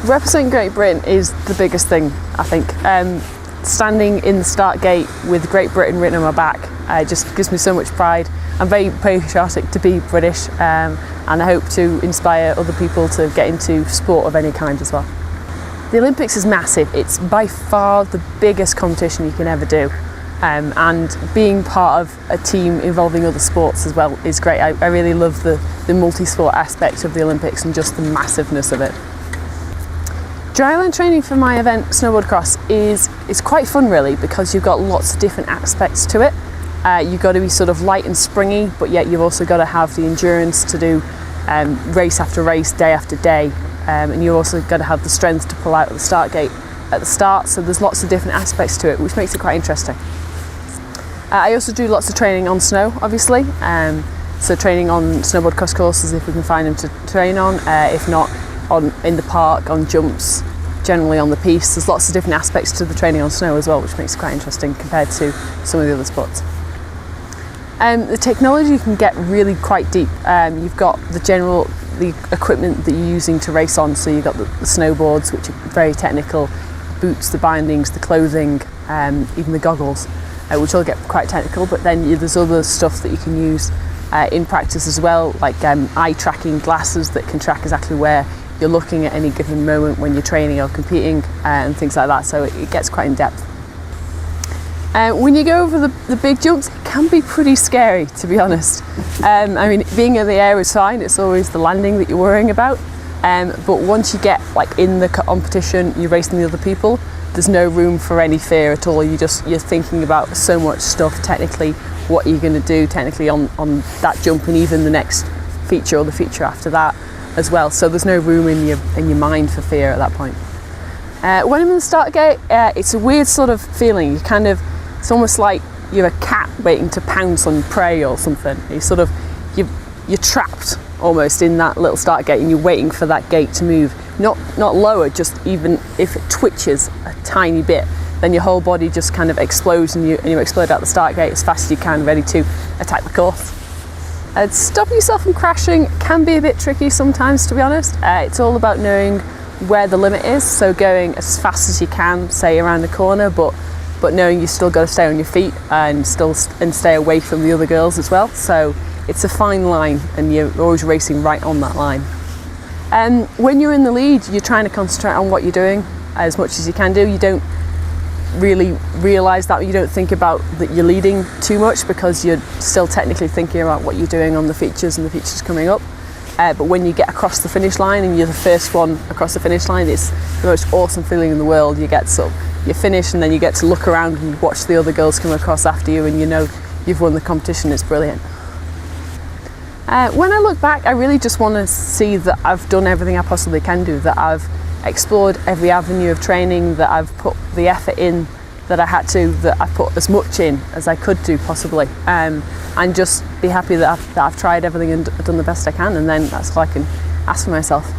Representing Great Britain is the biggest thing, I think. Standing in the start gate with Great Britain written on my back just gives me so much pride. I'm very patriotic to be British, and I hope to inspire other people to get into sport of any kind as well. The Olympics is massive. It's by far the biggest competition you can ever do, and being part of a team involving other sports as well is great. I really love the multi-sport aspect of the Olympics and just the massiveness of it. Dryland training for my event, Snowboard Cross, is quite fun really, because you've got lots of different aspects to it. You've got to be sort of light and springy, but yet you've also got to have the endurance to do race after race, day after day, and you've also got to have the strength to pull out at the start gate at the start, so there's lots of different aspects to it, which makes it quite interesting. I also do lots of training on snow, obviously, so training on snowboard cross courses if we can find them to train on, if not in the park, on jumps, generally on the piste. There's lots of different aspects to the training on snow as well, which makes it quite interesting compared to some of the other sports. The technology can get really quite deep. You've got the equipment that you're using to race on, so you've got the snowboards, which are very technical, boots, the bindings, the clothing, even the goggles, which all get quite technical, but then there's other stuff that you can use in practice as well, like eye tracking glasses that can track exactly where you're looking at any given moment when you're training or competing, and things like that, so it gets quite in depth. When you go over the big jumps, it can be pretty scary, to be honest. I mean, being in the air is fine, it's always the landing that you're worrying about, but once you get like in the competition, you're racing the other people, there's no room for any fear at all. You're thinking about so much stuff technically, what you're going to do technically on that jump, and even the next feature or the feature after that as well, so there's no room in your mind for fear at that point. When I'm in the start gate, it's a weird sort of feeling. It's almost like you're a cat waiting to pounce on prey or something. You're trapped almost in that little start gate, and you're waiting for that gate to move, not lower, just even if it twitches a tiny bit, then your whole body just kind of explodes, and you explode out the start gate as fast as you can, ready to attack the course. Stopping yourself from crashing can be a bit tricky sometimes, to be honest. It's all about knowing where the limit is, so going as fast as you can, say around the corner, but knowing you still got to stay on your feet and stay away from the other girls as well. So it's a fine line, and you're always racing right on that line. When you're in the lead, you're trying to concentrate on what you're doing as much as you can do. You don't really realise that, you don't think about that you're leading too much, because you're still technically thinking about what you're doing on the features and the features coming up. But when you get across the finish line and you're the first one across the finish line, it's the most awesome feeling in the world. You finish, and then you get to look around and watch the other girls come across after you, and you know you've won the competition. It's brilliant. When I look back, I really just want to see that I've done everything I possibly can do, that I've explored every avenue of training, that I've put the effort in that I had to, that I put as much in as I could do possibly, and just be happy that I've tried everything and done the best I can, and then that's all I can ask for myself.